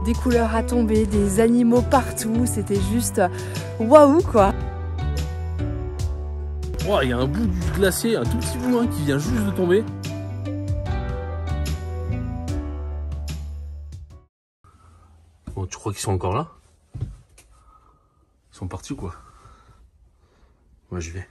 des couleurs à tomber, des animaux partout, c'était juste waouh quoi. Oh, il y a un bout du glacier, un tout petit bout hein, qui vient juste de tomber. Bon, tu crois qu'ils sont encore là? Ils sont partis ou quoi? Moi j'y vais.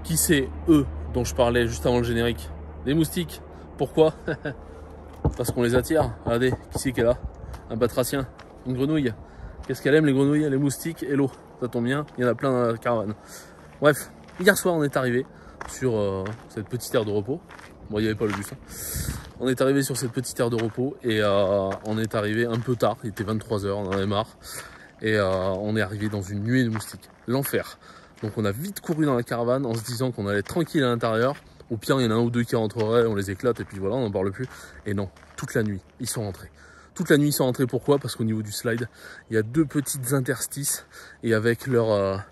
Qui c'est eux dont je parlais juste avant le générique? Les moustiques. Pourquoi? Parce qu'on les attire. Regardez, qui c'est qu'elle a? Un batracien, une grenouille. Qu'est-ce qu'elle aime les grenouilles? Les moustiques et l'eau. Ça tombe bien, il y en a plein dans la caravane. Bref, hier soir on est arrivé sur cette petite aire de repos. Bon, il n'y avait pas le bus. Hein. On est arrivé sur cette petite aire de repos et on est arrivé un peu tard. Il était 23 h, on en avait marre. Et on est arrivé dans une nuée de moustiques. L'enfer. Donc on a vite couru dans la caravane en se disant qu'on allait être tranquille à l'intérieur. Au pire, il y en a un ou deux qui rentreraient, on les éclate et puis voilà, on n'en parle plus. Et non, toute la nuit, ils sont rentrés. Toute la nuit, ils sont rentrés. Pourquoi? Parce qu'au niveau du slide, il y a deux petites interstices et avec leur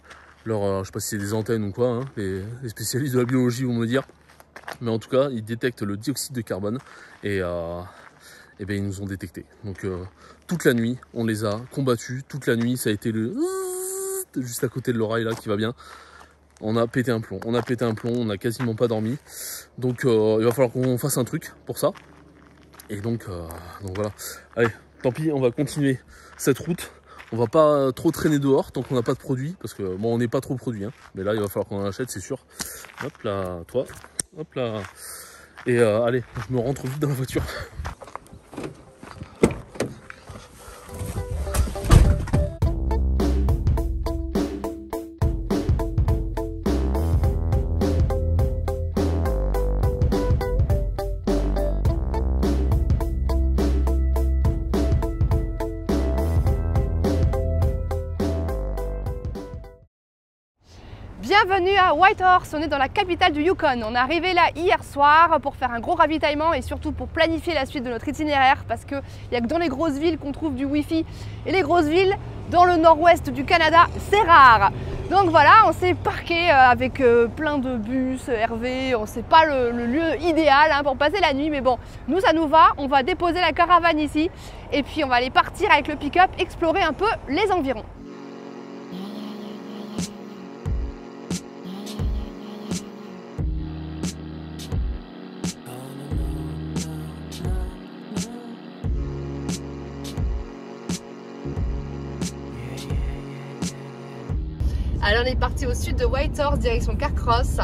je sais pas si c'est des antennes ou quoi, hein, les spécialistes de la biologie vont me dire. Mais en tout cas, ils détectent le dioxyde de carbone et ben, ils nous ont détectés. Donc toute la nuit, on les a combattus. Toute la nuit, ça a été le juste à côté de l'oreille là qui va bien. On a pété un plomb, on n'a quasiment pas dormi. Donc il va falloir qu'on fasse un truc pour ça. Et donc voilà. Allez, tant pis, on va continuer cette route. On va pas trop traîner dehors tant qu'on n'a pas de produits. Parce que bon, on n'est pas trop produit. Hein, mais là, il va falloir qu'on en achète, c'est sûr. Hop là, toi. Hop là. Et allez, je me rentre vite dans la voiture. Bienvenue à Whitehorse, on est dans la capitale du Yukon. On est arrivé là hier soir pour faire un gros ravitaillement et surtout pour planifier la suite de notre itinéraire parce qu'il n'y a que dans les grosses villes qu'on trouve du Wi-Fi et les grosses villes dans le nord-ouest du Canada, c'est rare. Donc voilà, on s'est parqué avec plein de bus, RV, c'est pas le lieu idéal hein, pour passer la nuit mais bon, nous ça nous va, on va déposer la caravane ici et puis on va aller partir avec le pick-up, explorer un peu les environs. Alors on est parti au sud de Whitehorse, direction Carcross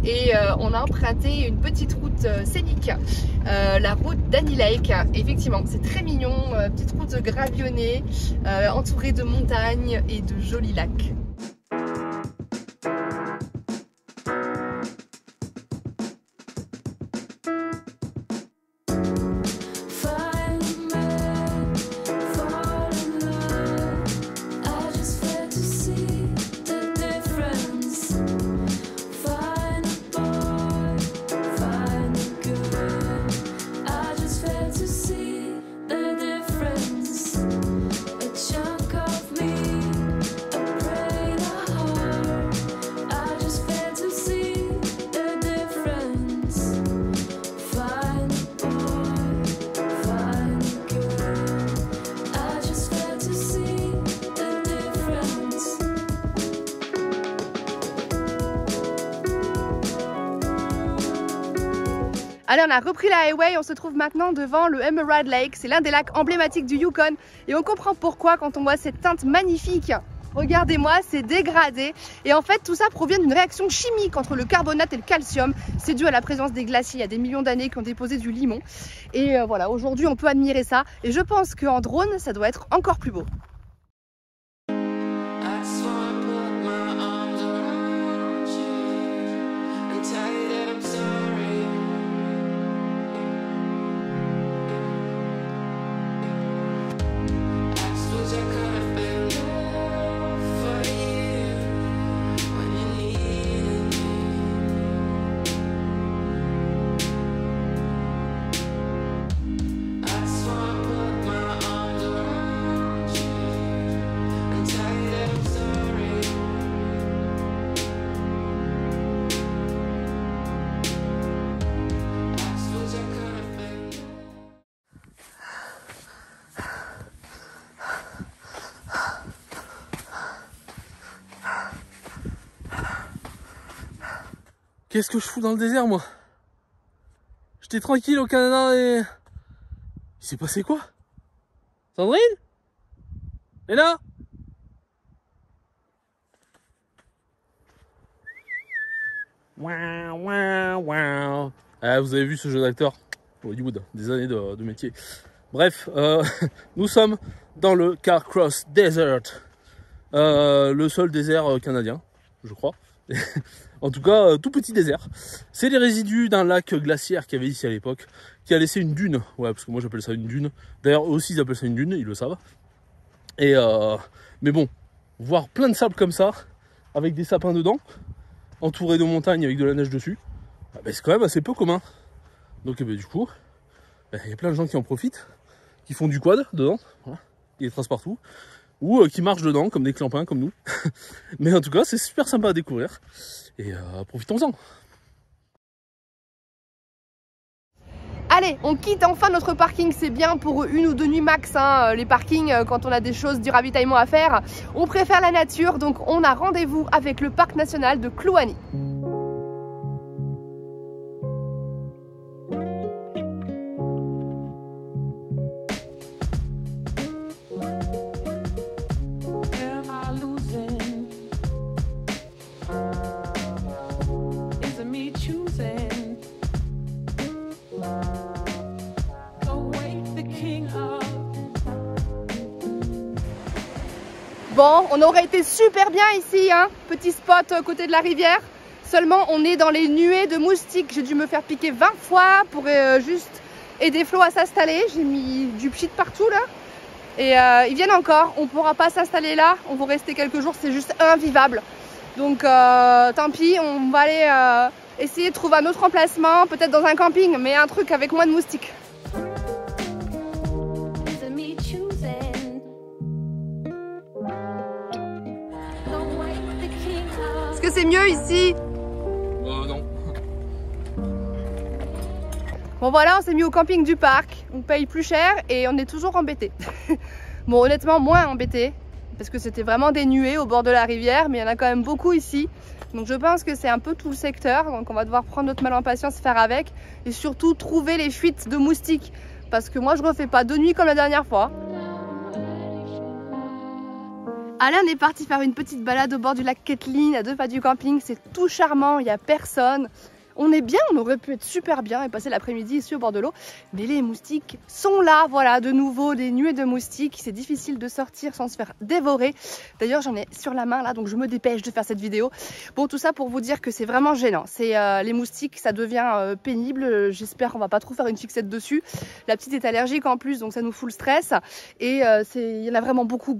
et on a emprunté une petite route scénique, la route d'Annie Lake. Effectivement, c'est très mignon, petite route gravillonnée, entourée de montagnes et de jolis lacs. Allez, on a repris la highway, on se trouve maintenant devant le Emerald Lake, c'est l'un des lacs emblématiques du Yukon et on comprend pourquoi quand on voit cette teinte magnifique. Regardez-moi, c'est dégradé et en fait tout ça provient d'une réaction chimique entre le carbonate et le calcium. C'est dû à la présence des glaciers il y a des millions d'années qui ont déposé du limon et voilà, aujourd'hui on peut admirer ça et je pense qu'en drone ça doit être encore plus beau. Qu'est-ce que je fous dans le désert, moi? J'étais tranquille au Canada et... Il s'est passé quoi? Sandrine? Et là? Ah, vous avez vu ce jeu d'acteur? Hollywood, des années de métier. Bref, nous sommes dans le Carcross Desert. Le seul désert canadien, je crois. En tout cas, tout petit désert. C'est les résidus d'un lac glaciaire qu'il y avait ici à l'époque, qui a laissé une dune. Ouais, parce que moi j'appelle ça une dune. D'ailleurs, eux aussi ils appellent ça une dune, ils le savent. Et mais bon, voir plein de sable comme ça, avec des sapins dedans, entouré de montagnes avec de la neige dessus, bah, c'est quand même assez peu commun. Donc du coup, il y a plein de gens qui en profitent, qui font du quad dedans, voilà. Il y a des traces partout, ou qui marchent dedans comme des clampins comme nous. Mais en tout cas, c'est super sympa à découvrir. Et profitons-en. Allez, on quitte enfin notre parking, c'est bien pour 1 ou 2 nuits max, hein, les parkings quand on a des choses, du ravitaillement à faire. On préfère la nature, donc on a rendez-vous avec le parc national de Kluane. Bon, on aurait été super bien ici, hein, petit spot côté de la rivière. Seulement, on est dans les nuées de moustiques. J'ai dû me faire piquer 20 fois pour juste aider Flo à s'installer. J'ai mis du pchit partout là. Et ils viennent encore. On ne pourra pas s'installer là. On va rester quelques jours. C'est juste invivable. Donc, tant pis. On va aller essayer de trouver un autre emplacement. Peut-être dans un camping, mais un truc avec moins de moustiques. Est-ce que c'est mieux ici? Non. Bon voilà, on s'est mis au camping du parc. On paye plus cher et on est toujours embêté. Bon, honnêtement, moins embêté. Parce que c'était vraiment des nuées au bord de la rivière. Mais il y en a quand même beaucoup ici. Donc je pense que c'est un peu tout le secteur. Donc on va devoir prendre notre mal en patience et faire avec. Et surtout trouver les fuites de moustiques. Parce que moi je refais pas 2 nuits comme la dernière fois. Alain est parti faire une petite balade au bord du lac Kathleen, à 2 pas du camping. C'est tout charmant, il n'y a personne. On est bien, on aurait pu être super bien et passer l'après-midi ici au bord de l'eau. Mais les moustiques sont là, voilà, de nouveau, des nuées de moustiques. C'est difficile de sortir sans se faire dévorer. D'ailleurs, j'en ai sur la main là, donc je me dépêche de faire cette vidéo. Bon, tout ça pour vous dire que c'est vraiment gênant. C'est les moustiques, ça devient pénible. J'espère qu'on va pas trop faire une fixette dessus. La petite est allergique en plus, donc ça nous fout le stress. Et il y en a vraiment beaucoup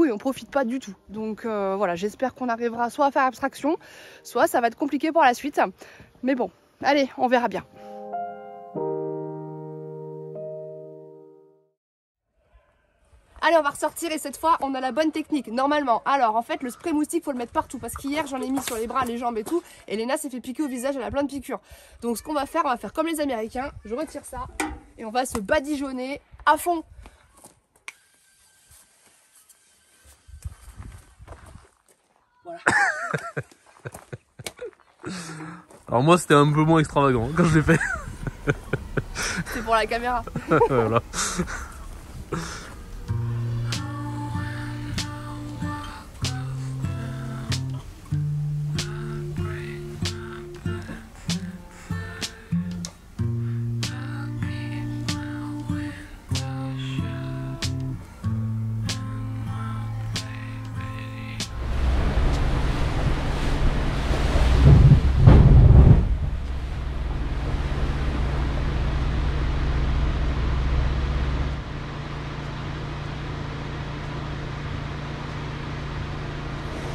et on profite pas du tout. Donc voilà, j'espère qu'on arrivera soit à faire abstraction, soit ça va être compliqué pour la suite. Mais bon, allez, on verra bien. Allez, on va ressortir et cette fois, on a la bonne technique, normalement. Alors, en fait, le spray moustique, faut le mettre partout. Parce qu'hier, j'en ai mis sur les bras, les jambes et tout. Et Léna s'est fait piquer au visage, elle a plein de piqûres. Donc, ce qu'on va faire comme les Américains. Je retire ça et on va se badigeonner à fond. Voilà. Alors moi c'était un peu moins extravagant quand je l'ai fait. C'est pour la caméra. Voilà.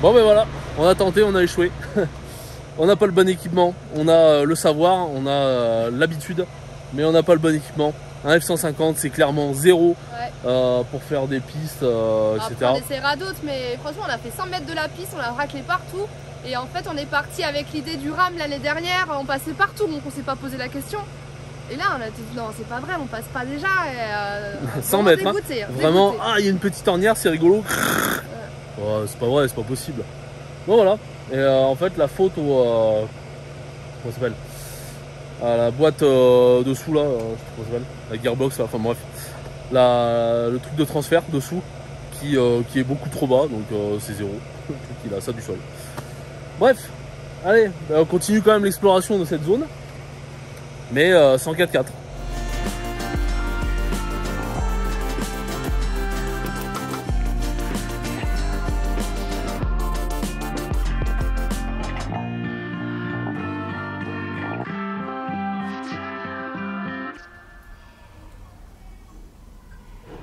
Bon ben voilà, on a tenté, on a échoué. On n'a pas le bon équipement, on a le savoir, on a l'habitude, mais on n'a pas le bon équipement. Un F-150 c'est clairement zéro pour faire des pistes, etc. Après, on essaiera d'autres, mais franchement on a fait 100 mètres de la piste, on l'a raclé partout. Et en fait on est parti avec l'idée du RAM l'année dernière, on passait partout, donc on s'est pas posé la question. Et là on a dit non c'est pas vrai, on passe pas déjà. 100 mètres, dégoûté, hein. Vraiment, ah il y a une petite ornière, c'est rigolo. Oh, c'est pas vrai, c'est pas possible. Bon voilà, et en fait la faute comment ça s'appelle, à la boîte dessous là, je sais pas comment ça s'appelle, la gearbox là, enfin bref, le truc de transfert dessous qui est beaucoup trop bas, donc c'est 0. Le truc il a ça du sol. Bref, allez, on continue quand même l'exploration de cette zone, mais sans 4x4.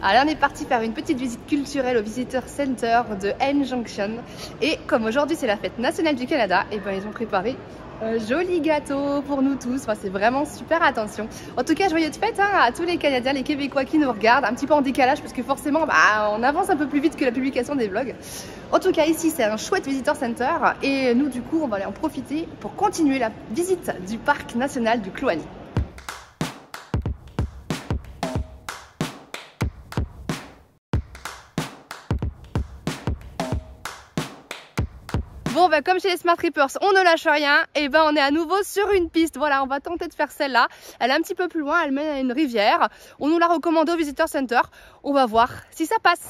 Alors on est parti faire une petite visite culturelle au Visitor Center de N Junction. Et comme aujourd'hui c'est la fête nationale du Canada, et ben ils ont préparé un joli gâteau pour nous tous. Enfin, c'est vraiment super attention. En tout cas, joyeuse fête hein, à tous les Canadiens, les Québécois qui nous regardent. Un petit peu en décalage parce que forcément on avance un peu plus vite que la publication des vlogs. En tout cas ici c'est un chouette Visitor Center. Et nous du coup on va aller en profiter pour continuer la visite du parc national du Kluane. Bon bah comme chez les Smart Trippers, on ne lâche rien, et ben on est à nouveau sur une piste. Voilà, on va tenter de faire celle-là. Elle est un petit peu plus loin, elle mène à une rivière. On nous l'a recommandé au Visitor Center. On va voir si ça passe.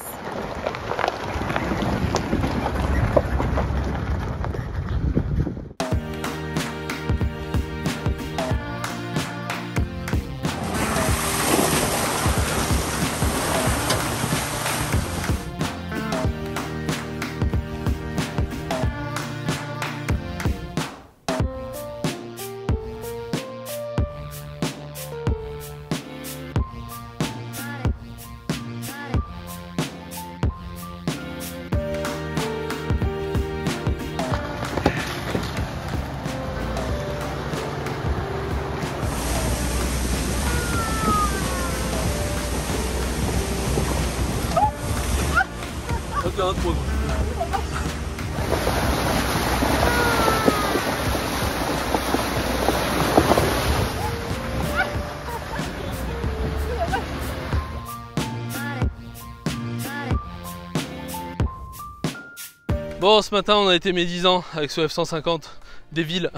Bon, ce matin on a été médisant avec ce F-150 des villes.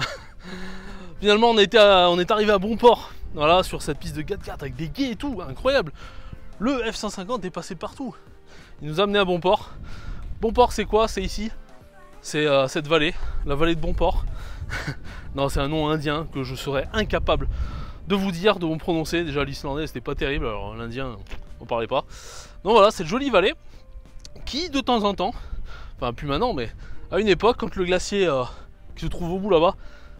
Finalement on est arrivé à bon port. Voilà, sur cette piste de 4x4 avec des guets et tout, incroyable. Le F-150 est passé partout. Il nous a amené à bon port. Bon port c'est quoi? C'est ici. C'est cette vallée, la vallée de Bonport. Non, c'est un nom indien que je serais incapable de vous dire, de vous prononcer. Déjà l'islandais c'était pas terrible, alors l'indien on parlait pas. Donc voilà, cette jolie vallée qui de temps en temps, enfin plus maintenant, mais à une époque, quand le glacier qui se trouve au bout là-bas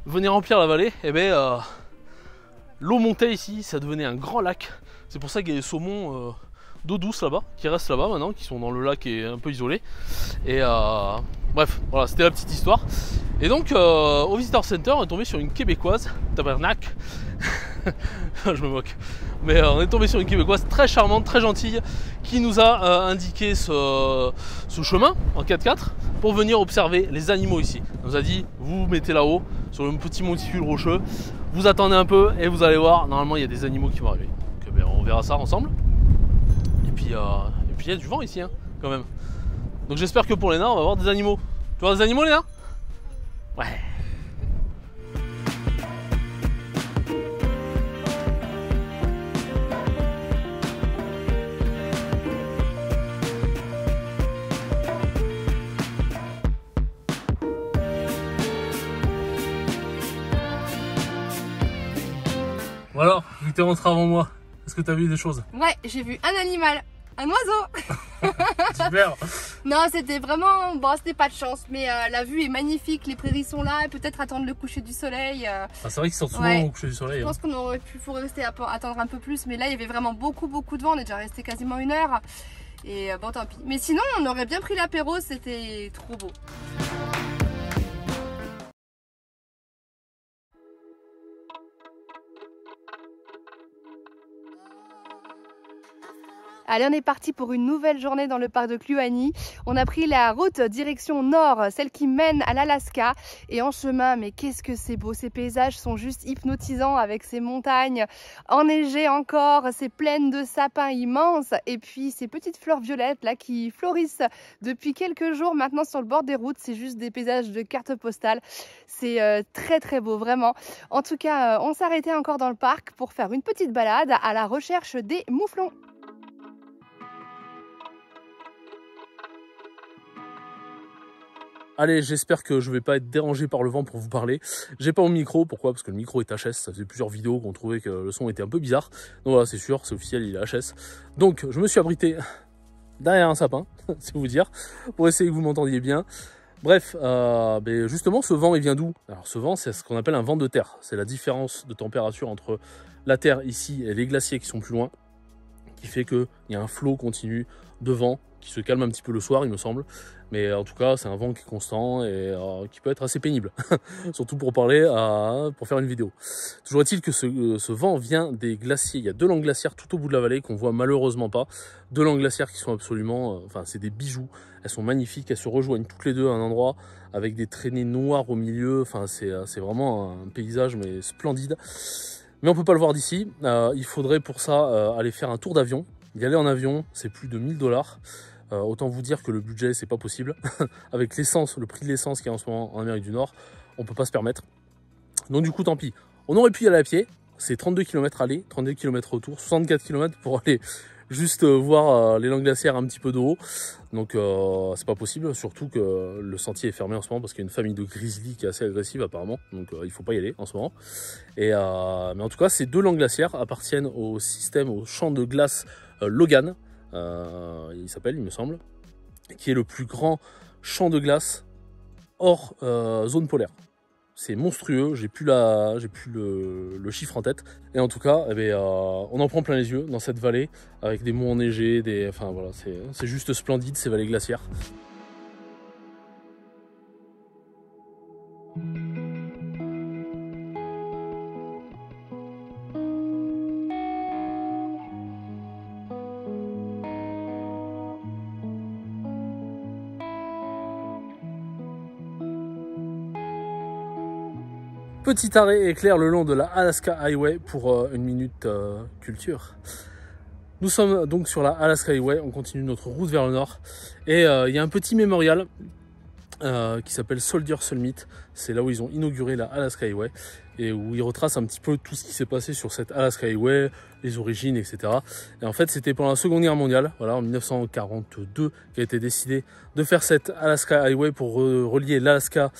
venait remplir la vallée, et l'eau montait ici, ça devenait un grand lac. C'est pour ça qu'il y a des saumons d'eau douce là-bas, qui restent là-bas maintenant, qui sont dans le lac et un peu isolés. Et bref, voilà, c'était la petite histoire. Et donc au Visitor Center, on est tombé sur une Québécoise, tabernacle. Je me moque. Mais on est tombé sur une Québécoise très charmante, très gentille, qui nous a indiqué ce chemin en 4x4 pour venir observer les animaux ici. Elle nous a dit, vous vous mettez là-haut, sur le petit monticule rocheux, vous attendez un peu et vous allez voir, normalement il y a des animaux qui vont arriver. Donc on verra ça ensemble. Et puis il y a du vent ici, hein, quand même. Donc j'espère que pour Léna, on va voir des animaux. Tu vois des animaux, Léna? Ouais. Alors, vu que t'es rentré avant moi, est-ce que t'as vu des choses? Ouais, j'ai vu un animal, un oiseau. Super. Non, c'était vraiment, bon, c'était pas de chance, mais la vue est magnifique, les prairies sont là, et peut-être attendre le coucher du soleil. Ah, c'est vrai qu'ils sortent souvent ouais. au coucher du soleil. Je pense qu'on aurait pu rester attendre un peu plus, mais là il y avait vraiment beaucoup de vent, on est déjà resté quasiment 1 heure. Et bon, tant pis. Mais sinon, on aurait bien pris l'apéro, c'était trop beau. Allez, on est parti pour une nouvelle journée dans le parc de Kluani. On a pris la route direction nord, celle qui mène à l'Alaska. Et en chemin, mais qu'est-ce que c'est beau, ces paysages sont juste hypnotisants avec ces montagnes enneigées encore, ces plaines de sapins immenses et puis ces petites fleurs violettes là qui fleurissent depuis quelques jours maintenant sur le bord des routes. C'est juste des paysages de cartes postales. C'est très très beau, vraiment. En tout cas, on s'arrêtait encore dans le parc pour faire une petite balade à la recherche des mouflons. Allez, j'espère que je vais pas être dérangé par le vent pour vous parler. J'ai pas mon micro, pourquoi? Parce que le micro est HS, ça faisait plusieurs vidéos qu'on trouvait que le son était un peu bizarre. Donc voilà, c'est sûr, c'est officiel, il est HS. Donc je me suis abrité derrière un sapin, c'est vous dire, pour essayer que vous m'entendiez bien. Bref, justement, ce vent, il vient d'où? Alors ce vent, c'est ce qu'on appelle un vent de terre. C'est la différence de température entre la terre ici et les glaciers qui sont plus loin, qui fait qu'il y a un flot continu de vent qui se calme un petit peu le soir, il me semble. Mais en tout cas, c'est un vent qui est constant et qui peut être assez pénible, surtout pour parler, pour faire une vidéo. Toujours est-il que ce vent vient des glaciers. Il y a 2 langues glaciaires tout au bout de la vallée qu'on voit malheureusement pas. 2 langues glaciaires qui sont absolument, enfin c'est des bijoux. Elles sont magnifiques, elles se rejoignent toutes les deux à un endroit avec des traînées noires au milieu. Enfin c'est vraiment un paysage mais splendide. Mais on peut pas le voir d'ici. Il faudrait pour ça aller faire un tour d'avion. Y aller en avion, c'est plus de 1000 $. Autant vous dire que le budget, c'est pas possible. Avec l'essence, le prix de l'essence qui est en ce moment en Amérique du Nord, on peut pas se permettre. Donc du coup, tant pis. On aurait pu y aller à pied. C'est 32 km aller, 32 km retour, 64 km pour aller juste voir les langues glaciaires un petit peu de haut. Donc c'est pas possible, surtout que le sentier est fermé en ce moment parce qu'il y a une famille de grizzlies qui est assez agressive apparemment. Donc il faut pas y aller en ce moment. Et, mais en tout cas, ces 2 langues glaciaires appartiennent au système, au champ de glace Logan. Il s'appelle, il me semble, qui est le plus grand champ de glace hors zone polaire. C'est monstrueux, j'ai plus le chiffre en tête. Et en tout cas, on en prend plein les yeux dans cette vallée avec des monts enneigés, enfin voilà, c'est juste splendide ces vallées glaciaires. Petit arrêt éclair le long de la Alaska Highway pour une minute culture. Nous sommes donc sur la Alaska Highway, on continue notre route vers le nord et il y a un petit mémorial qui s'appelle Soldier Summit. C'est là où ils ont inauguré la Alaska Highway et où ils retracent un petit peu tout ce qui s'est passé sur cette Alaska Highway, les origines, etc. Et en fait, c'était pendant la Seconde Guerre mondiale, voilà, en 1942, qu'a été décidé de faire cette Alaska Highway pour relier l'Alaska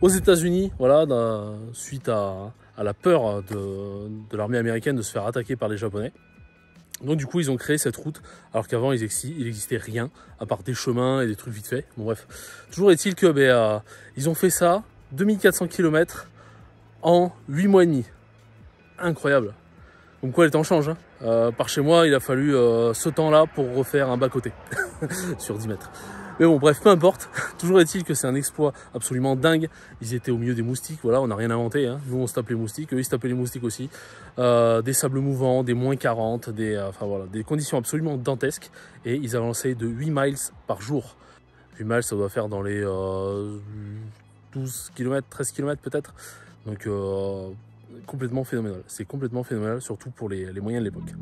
aux États-Unis, voilà, suite à la peur de l'armée américaine de se faire attaquer par les Japonais. Donc du coup, ils ont créé cette route, alors qu'avant, il n'existait rien, à part des chemins et des trucs vite fait. Bon bref, toujours est-il que ils ont fait ça, 2400 km en 8 mois et demi. Incroyable. Donc quoi, les temps changent. Hein. Par chez moi, il a fallu ce temps-là pour refaire un bas-côté sur 10 mètres. Mais bon, bref, peu importe. Toujours est-il que c'est un exploit absolument dingue. Ils étaient au milieu des moustiques, voilà, on n'a rien inventé. Hein. Nous, on se tape les moustiques, eux, ils se tapaient les moustiques aussi. Des sables mouvants, des moins 40, enfin voilà, des conditions absolument dantesques. Et ils avançaient de 8 miles par jour. 8 miles, ça doit faire dans les 12 km, 13 km peut-être. Donc, complètement phénoménal. C'est complètement phénoménal, surtout pour les moyens de l'époque.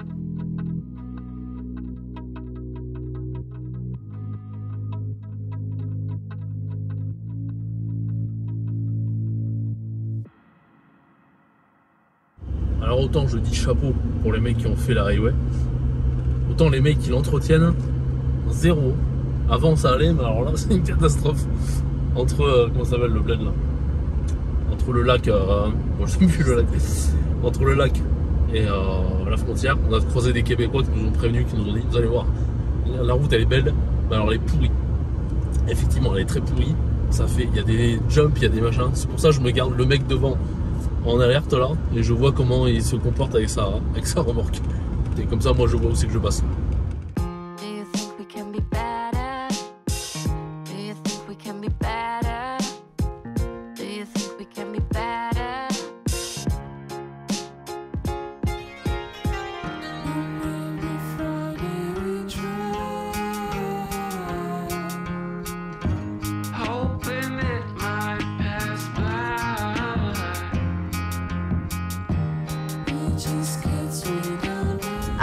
Alors autant je dis chapeau pour les mecs qui ont fait la highway, autant les mecs qui l'entretiennent, zéro. Avant ça allait, mais alors là c'est une catastrophe. Entre, comment ça s'appelle le bled là? Entre le lac, bon je sais plus le lac, entre le lac et la frontière, on a croisé des Québécois qui nous ont prévenus, qui nous ont dit, vous allez voir, la route elle est belle, mais alors elle est pourrie. Effectivement elle est très pourrie, ça fait, il y a des jumps, il y a des machins, c'est pour ça que je me garde le mec devant en alerte là et je vois comment il se comporte avec sa remorque et comme ça moi je vois où c'est que je passe.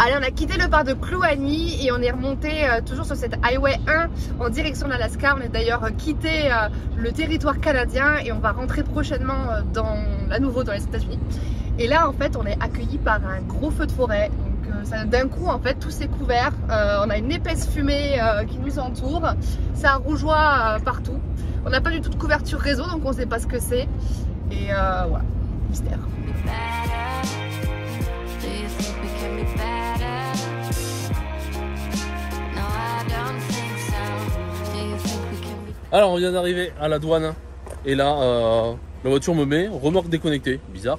Allez, on a quitté le parc de Kluane et on est remonté toujours sur cette Highway 1 en direction de l'Alaska. On est d'ailleurs quitté le territoire canadien et on va rentrer prochainement à nouveau dans les États-Unis. Et là, en fait, on est accueilli par un gros feu de forêt. Donc, d'un coup, en fait, tout s'est couvert. On a une épaisse fumée qui nous entoure. Ça rougeoie partout. On n'a pas du tout de couverture réseau, donc on ne sait pas ce que c'est. Et voilà, mystère. Alors on vient d'arriver à la douane et là la voiture me met remorque déconnectée, bizarre.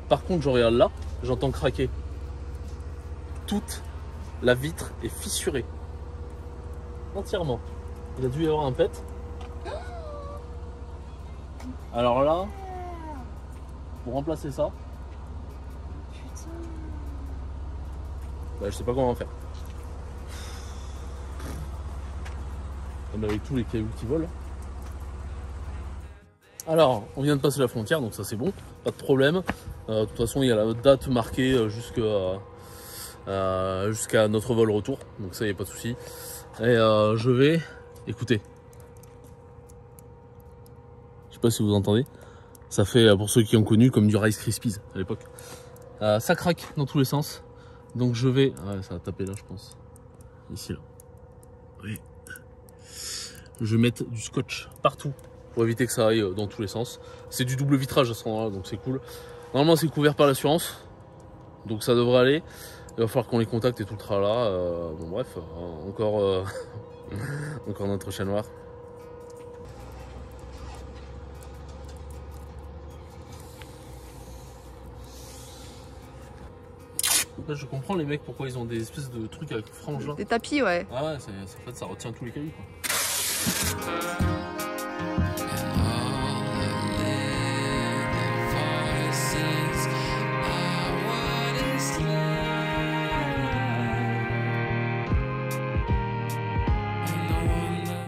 Par contre je regarde là, j'entends craquer. Toute la vitre est fissurée. Entièrement. Il a dû y avoir un pet. Alors là, pour remplacer ça, bah, je sais pas comment faire. Avec tous les cailloux qui volent. Alors, on vient de passer la frontière, donc ça c'est bon, pas de problème. De toute façon, il y a la date marquée jusqu'à notre vol retour, donc ça, il n'y a pas de souci. Et je vais, écoutez, je sais pas si vous entendez, ça fait pour ceux qui ont connu comme du Rice Krispies à l'époque. Ça craque dans tous les sens, donc je vais, ouais, ça va taper là, je pense, ici là. Oui. Je vais mettre du scotch partout pour éviter que ça aille dans tous les sens. C'est du double vitrage à ce moment-là, donc c'est cool. Normalement, c'est couvert par l'assurance, donc ça devrait aller. Il va falloir qu'on les contacte et tout le tralala. Bon, bref, encore notre chat noir. Là, je comprends les mecs pourquoi ils ont des espèces de trucs avec franges là. Des tapis, ouais. Ah ouais, en fait, ça retient tous les cailloux, quoi.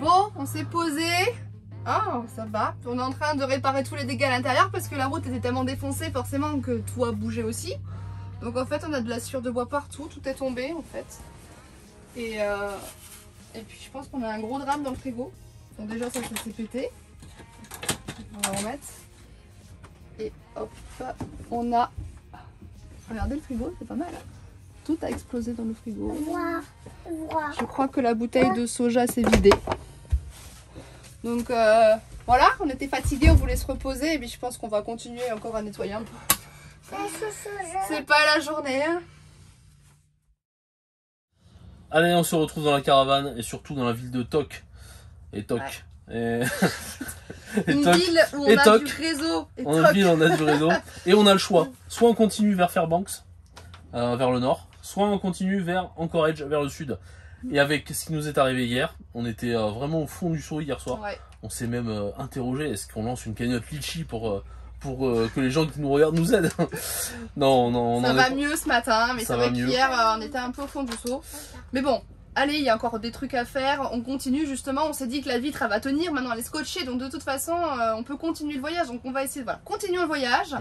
Bon, on s'est posé. Oh, ça va. On est en train de réparer tous les dégâts à l'intérieur parce que la route était tellement défoncée forcément que tout a bougé aussi. Donc en fait on a de la sciure de bois partout, tout est tombé en fait. Et puis je pense qu'on a un gros drame dans le frigo. Donc déjà ça s'est pété. On va remettre. Et hop, on a... Regardez le frigo, c'est pas mal. Tout a explosé dans le frigo. Je crois que la bouteille de soja s'est vidée. Donc voilà, on était fatigués, on voulait se reposer. Et puis je pense qu'on va continuer encore à nettoyer un peu. C'est pas la journée, hein. Allez, on se retrouve dans la caravane et surtout dans la ville de Tok. Et Tok. Ouais. Une ville où on a du réseau. Une ville où on a du réseau. Et on a le choix. Soit on continue vers Fairbanks, vers le nord, soit on continue vers Anchorage, vers le sud. Et avec ce qui nous est arrivé hier, on était vraiment au fond du seau hier soir. Ouais. On s'est même interrogé, est-ce qu'on lance une cagnotte litchi pour que les gens qui nous regardent nous aident. Non, ça va mieux ce matin, mais c'est vrai qu'hier on était un peu au fond du seau. Mais bon, allez, il y a encore des trucs à faire, on continue justement, on s'est dit que la vitre elle va tenir, maintenant elle est scotchée, donc de toute façon on peut continuer le voyage, donc on va essayer de continuer le voyage.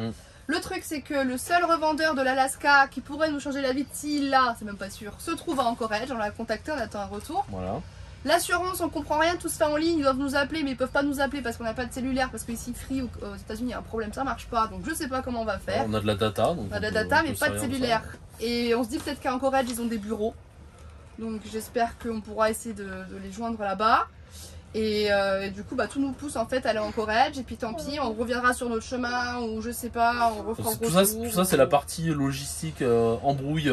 Le truc c'est que le seul revendeur de l'Alaska qui pourrait nous changer la vitre, s'il l'a, c'est même pas sûr, se trouve à Anchorage, on l'a contacté, on attend un retour. Voilà. L'assurance, on comprend rien, tout se fait en ligne, ils doivent nous appeler, mais ils peuvent pas nous appeler parce qu'on n'a pas de cellulaire, parce que ici Free aux États-Unis il y a un problème, ça marche pas, donc je sais pas comment on va faire. On a de la data, donc on a de la data, mais pas de cellulaire. Et on se dit peut-être qu'à Anchorage ils ont des bureaux, donc j'espère qu'on pourra essayer de les joindre là-bas. Et du coup, tout nous pousse en fait à aller à Anchorage, et puis tant pis, on reviendra sur notre chemin, ou je sais pas, on refera tout ça c'est la partie logistique, embrouille,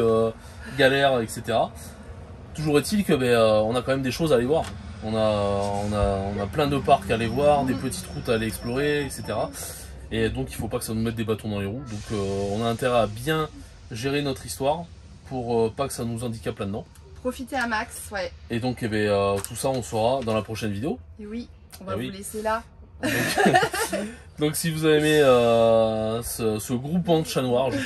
galère, etc. Toujours est-il que on a quand même des choses à aller voir. On a plein de parcs à aller voir, des petites routes à aller explorer, etc. Et donc il faut pas que ça nous mette des bâtons dans les roues. Donc on a intérêt à bien gérer notre histoire pour pas que ça nous handicape là-dedans. Profiter à max, ouais. Et donc tout ça on saura dans la prochaine vidéo. Et oui, on va vous laisser là. Donc si vous avez aimé ce groupement de chats noirs, je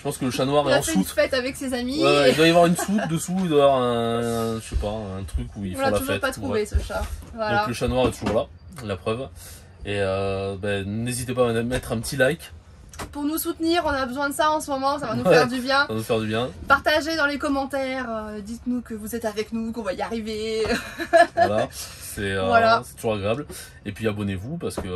pense que le chat noir est en soute. Il a fait une fête avec ses amis. Ouais, il doit y avoir une soute dessous, il doit y avoir je sais pas, un truc où il faut la fête. On l'a toujours pas trouvé ce chat. Voilà. Donc le chat noir est toujours là, la preuve. Et n'hésitez pas à mettre un petit like, pour nous soutenir. On a besoin de ça en ce moment, ça va nous faire du bien. Ça va nous faire du bien. Partagez dans les commentaires, dites-nous que vous êtes avec nous, qu'on va y arriver. Voilà, c'est toujours agréable. Et puis abonnez-vous parce que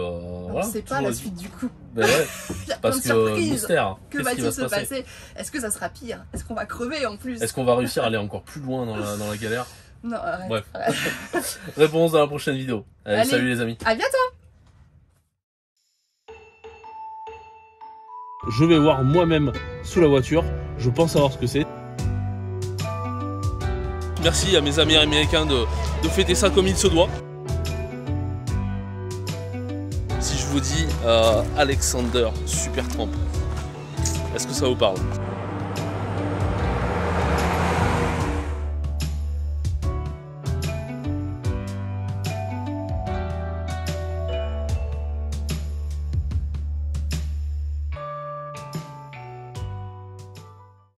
voilà. C'est pas la suite du coup. Ben ouais, il y a parce plein de surprises. Mystère. Que va-t-il se passer? Est-ce que ça sera pire? Est-ce qu'on va crever en plus? Est-ce qu'on va réussir à aller encore plus loin dans la galère? Non, arrête. Bref. Arrête. Réponse dans la prochaine vidéo. Allez, salut les amis. À bientôt. Je vais voir moi-même sous la voiture. Je pense savoir ce que c'est. Merci à mes amis américains de fêter ça comme il se doit. Si je vous dis Alexander Supertramp, est-ce que ça vous parle?